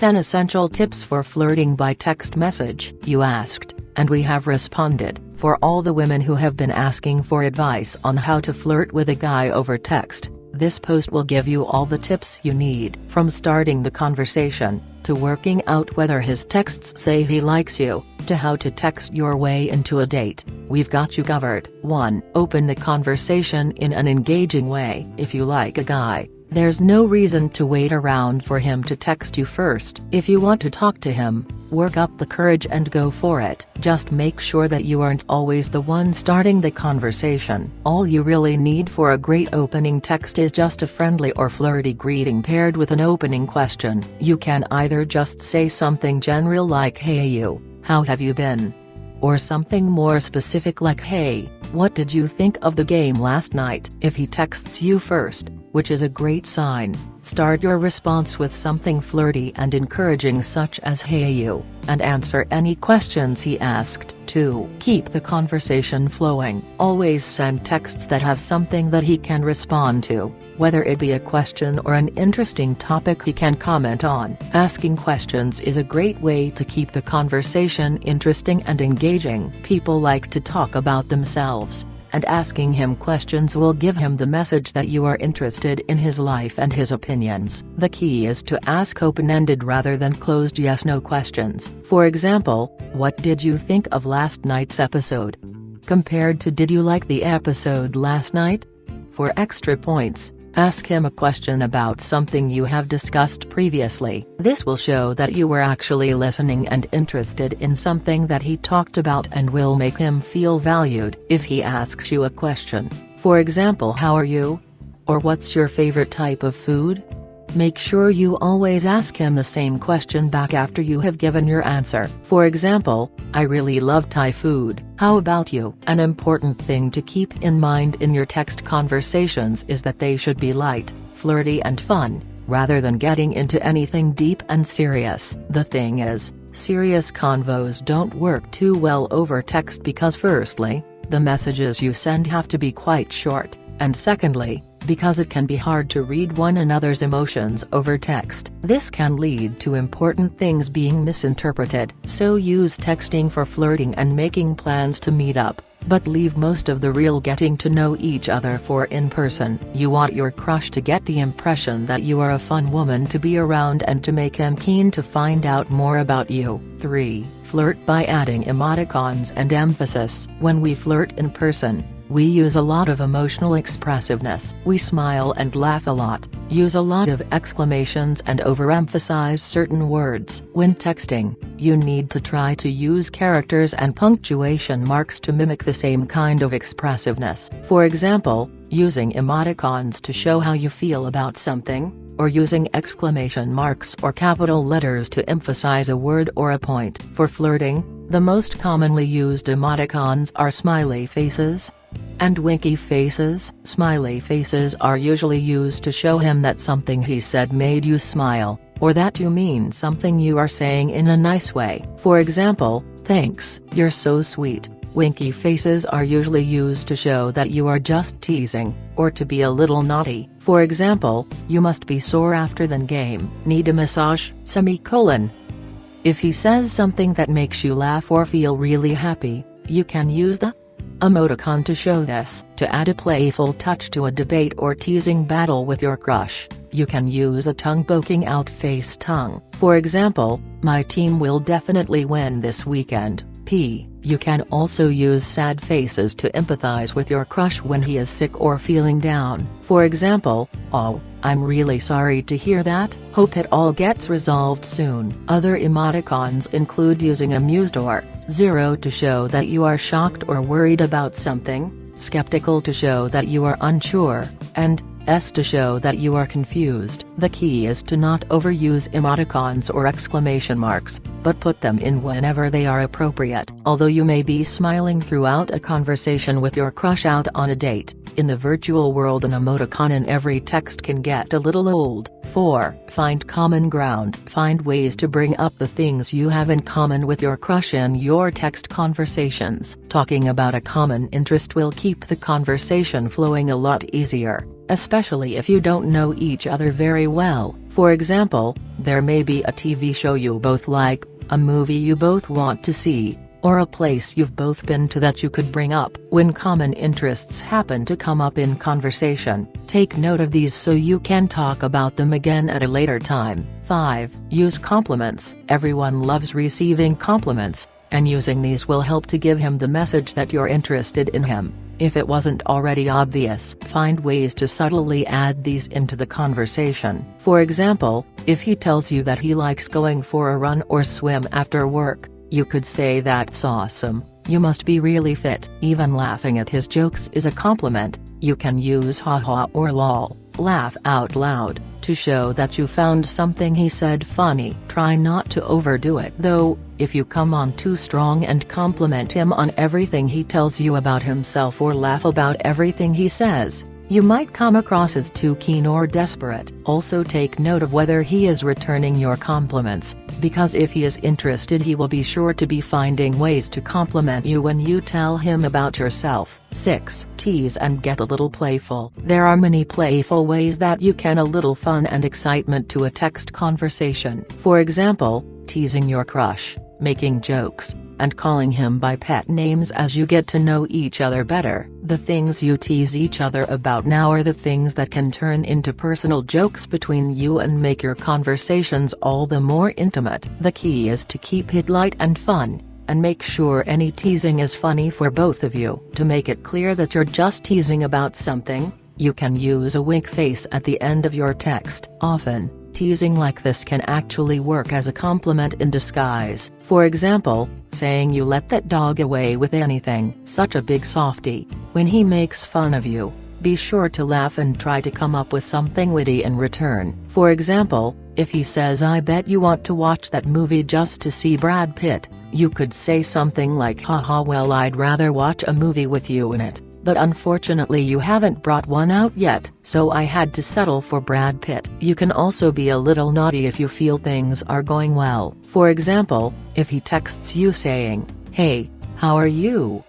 10 Essential Tips for Flirting by Text Message, you asked, and we have responded. For all the women who have been asking for advice on how to flirt with a guy over text, this post will give you all the tips you need. From starting the conversation, to working out whether his texts say he likes you, to how to text your way into a date, we've got you covered. 1. Open the conversation in an engaging way. If you like a guy, there's no reason to wait around for him to text you first. If you want to talk to him, work up the courage and go for it. Just make sure that you aren't always the one starting the conversation. All you really need for a great opening text is just a friendly or flirty greeting paired with an opening question. You can either just say something general like "Hey you, how have you been?" or something more specific like "Hey, what did you think of the game last night?" If he texts you first, which is a great sign, start your response with something flirty and encouraging such as "Hey you," and answer any questions he asked. 2. Keep the conversation flowing. Always send texts that have something that he can respond to, whether it be a question or an interesting topic he can comment on. Asking questions is a great way to keep the conversation interesting and engaging. People like to talk about themselves, and asking him questions will give him the message that you are interested in his life and his opinions. The key is to ask open-ended rather than closed yes-no questions. For example, what did you think of last night's episode? Compared to did you like the episode last night? For extra points, ask him a question about something you have discussed previously. This will show that you were actually listening and interested in something that he talked about and will make him feel valued. If he asks you a question, for example "How are you?" or "What's your favorite type of food?" make sure you always ask him the same question back after you have given your answer. For example, "I really love Thai food, how about you?" An important thing to keep in mind in your text conversations is that they should be light, flirty and fun, rather than getting into anything deep and serious. The thing is, serious convos don't work too well over text because firstly, the messages you send have to be quite short, and secondly, because it can be hard to read one another's emotions over text. This can lead to important things being misinterpreted. So use texting for flirting and making plans to meet up, but leave most of the real getting to know each other for in person. You want your crush to get the impression that you are a fun woman to be around and to make him keen to find out more about you. 3. Flirt by adding emoticons and emphasis. When we flirt in person, we use a lot of emotional expressiveness. We smile and laugh a lot, use a lot of exclamations and overemphasize certain words. When texting, you need to try to use characters and punctuation marks to mimic the same kind of expressiveness. For example, using emoticons to show how you feel about something, or using exclamation marks or capital letters to emphasize a word or a point. For flirting, the most commonly used emoticons are smiley faces and winky faces. Smiley faces are usually used to show him that something he said made you smile, or that you mean something you are saying in a nice way. For example, "Thanks, you're so sweet." Winky faces are usually used to show that you are just teasing, or to be a little naughty. For example, "You must be sore after the game. Need a massage?" If he says something that makes you laugh or feel really happy, you can use the emoticon to show this. To add a playful touch to a debate or teasing battle with your crush, you can use a tongue poking out face tongue. For example, "My team will definitely win this weekend." You can also use sad faces to empathize with your crush when he is sick or feeling down. For example, "Oh, I'm really sorry to hear that. Hope it all gets resolved soon." Other emoticons include using amused or 0 to show that you are shocked or worried about something, skeptical to show that you are unsure, and S to show that you are confused. The key is to not overuse emoticons or exclamation marks, but put them in whenever they are appropriate. Although you may be smiling throughout a conversation with your crush out on a date, in the virtual world an emoticon in every text can get a little old. 4. Find common ground. Find ways to bring up the things you have in common with your crush in your text conversations. Talking about a common interest will keep the conversation flowing a lot easier, especially if you don't know each other very well. For example, there may be a TV show you both like, a movie you both want to see, or a place you've both been to that you could bring up. When common interests happen to come up in conversation, take note of these so you can talk about them again at a later time. 5. Use compliments. Everyone loves receiving compliments, and using these will help to give him the message that you're interested in him. If it wasn't already obvious, find ways to subtly add these into the conversation. For example, if he tells you that he likes going for a run or swim after work, you could say that's awesome, you must be really fit. Even laughing at his jokes is a compliment. You can use haha or lol, laugh out loud, to show that you found something he said funny. Try not to overdo it though. If you come on too strong and compliment him on everything he tells you about himself or laugh about everything he says, you might come across as too keen or desperate. Also take note of whether he is returning your compliments, because if he is interested he will be sure to be finding ways to compliment you when you tell him about yourself. 6. Tease and get a little playful. There are many playful ways that you can add a little fun and excitement to a text conversation. For example, teasing your crush, making jokes, and calling him by pet names as you get to know each other better. The things you tease each other about now are the things that can turn into personal jokes between you and make your conversations all the more intimate. The key is to keep it light and fun, and make sure any teasing is funny for both of you. To make it clear that you're just teasing about something, you can use a wink face at the end of your text. Often, teasing like this can actually work as a compliment in disguise. For example, saying you let that dog away with anything, such a big softie. When he makes fun of you, be sure to laugh and try to come up with something witty in return. For example, if he says I bet you want to watch that movie just to see Brad Pitt, you could say something like haha well I'd rather watch a movie with you in it, but unfortunately you haven't brought one out yet, so I had to settle for Brad Pitt. You can also be a little naughty if you feel things are going well. For example, if he texts you saying, "Hey, how are you?"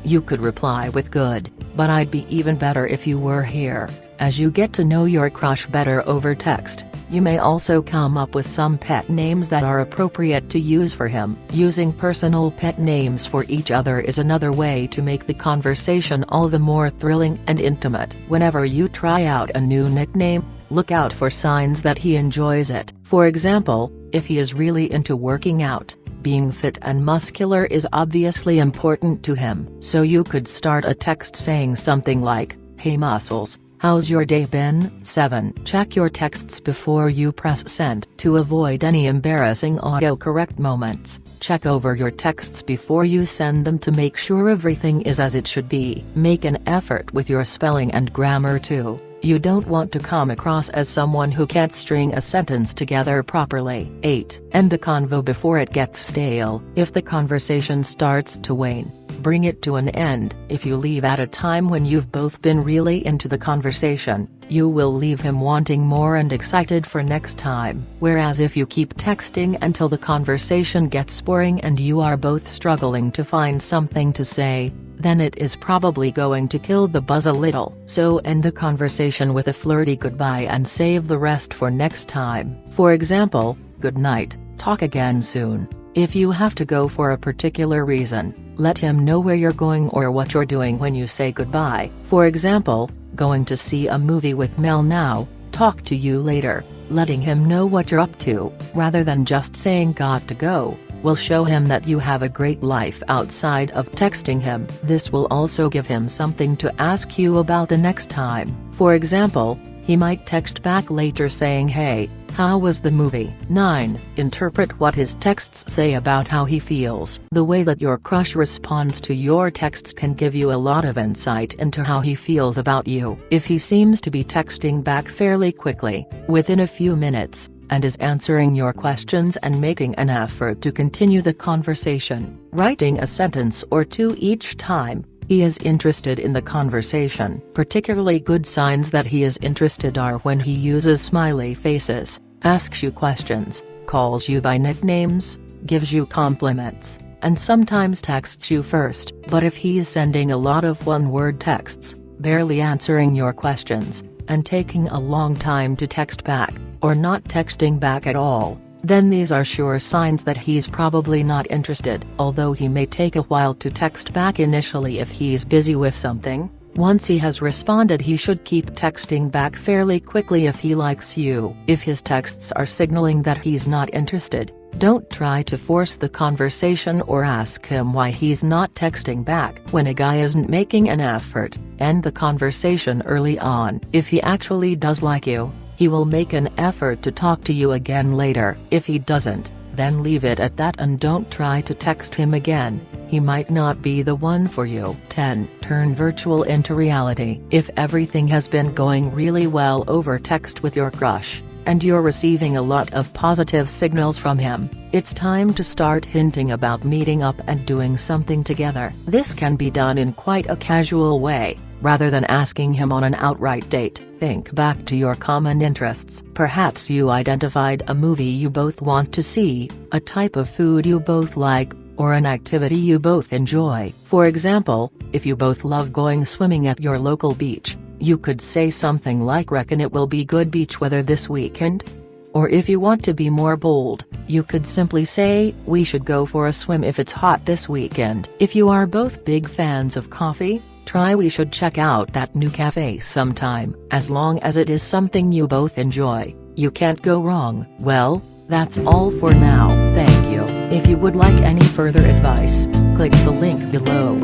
you could reply with "Good, but I'd be even better if you were here." As you get to know your crush better over text, you may also come up with some pet names that are appropriate to use for him. Using personal pet names for each other is another way to make the conversation all the more thrilling and intimate. Whenever you try out a new nickname, look out for signs that he enjoys it. For example, if he is really into working out, being fit and muscular is obviously important to him. So you could start a text saying something like, "Hey muscles, how's your day been?" 7. Check your texts before you press send. To avoid any embarrassing autocorrect moments, check over your texts before you send them to make sure everything is as it should be. Make an effort with your spelling and grammar too. You don't want to come across as someone who can't string a sentence together properly. 8. End the convo before it gets stale. If the conversation starts to wane, bring it to an end. If you leave at a time when you've both been really into the conversation, you will leave him wanting more and excited for next time. Whereas if you keep texting until the conversation gets boring and you are both struggling to find something to say, then it is probably going to kill the buzz a little. So end the conversation with a flirty goodbye and save the rest for next time. For example, "Good night, talk again soon." If you have to go for a particular reason, let him know where you're going or what you're doing when you say goodbye. For example, "Going to see a movie with Mel now, talk to you later." Letting him know what you're up to, rather than just saying "got to go," will show him that you have a great life outside of texting him. This will also give him something to ask you about the next time. For example, he might text back later saying, "Hey, how was the movie?" 9. Interpret what his texts say about how he feels. The way that your crush responds to your texts can give you a lot of insight into how he feels about you. If he seems to be texting back fairly quickly, within a few minutes, and is answering your questions and making an effort to continue the conversation, writing a sentence or two each time, he is interested in the conversation. Particularly good signs that he is interested are when he uses smiley faces, asks you questions, calls you by nicknames, gives you compliments, and sometimes texts you first. But if he's sending a lot of one-word texts, barely answering your questions, and taking a long time to text back, or not texting back at all, then these are sure signs that he's probably not interested. Although he may take a while to text back initially if he's busy with something, once he has responded he should keep texting back fairly quickly if he likes you. If his texts are signaling that he's not interested, don't try to force the conversation or ask him why he's not texting back. When a guy isn't making an effort, end the conversation early on. If he actually does like you, he will make an effort to talk to you again later. If he doesn't, then leave it at that and don't try to text him again. He might not be the one for you. 10. Turn virtual into reality. If everything has been going really well over text with your crush, and you're receiving a lot of positive signals from him, it's time to start hinting about meeting up and doing something together. This can be done in quite a casual way, rather than asking him on an outright date. Think back to your common interests. Perhaps you identified a movie you both want to see, a type of food you both like, or an activity you both enjoy. For example, if you both love going swimming at your local beach, you could say something like "Reckon it will be good beach weather this weekend?" Or if you want to be more bold, you could simply say "We should go for a swim if it's hot this weekend." If you are both big fans of coffee, try "We should check out that new cafe sometime." As long as it is something you both enjoy, you can't go wrong. Well, that's all for now. Thank you. If you would like any further advice, click the link below.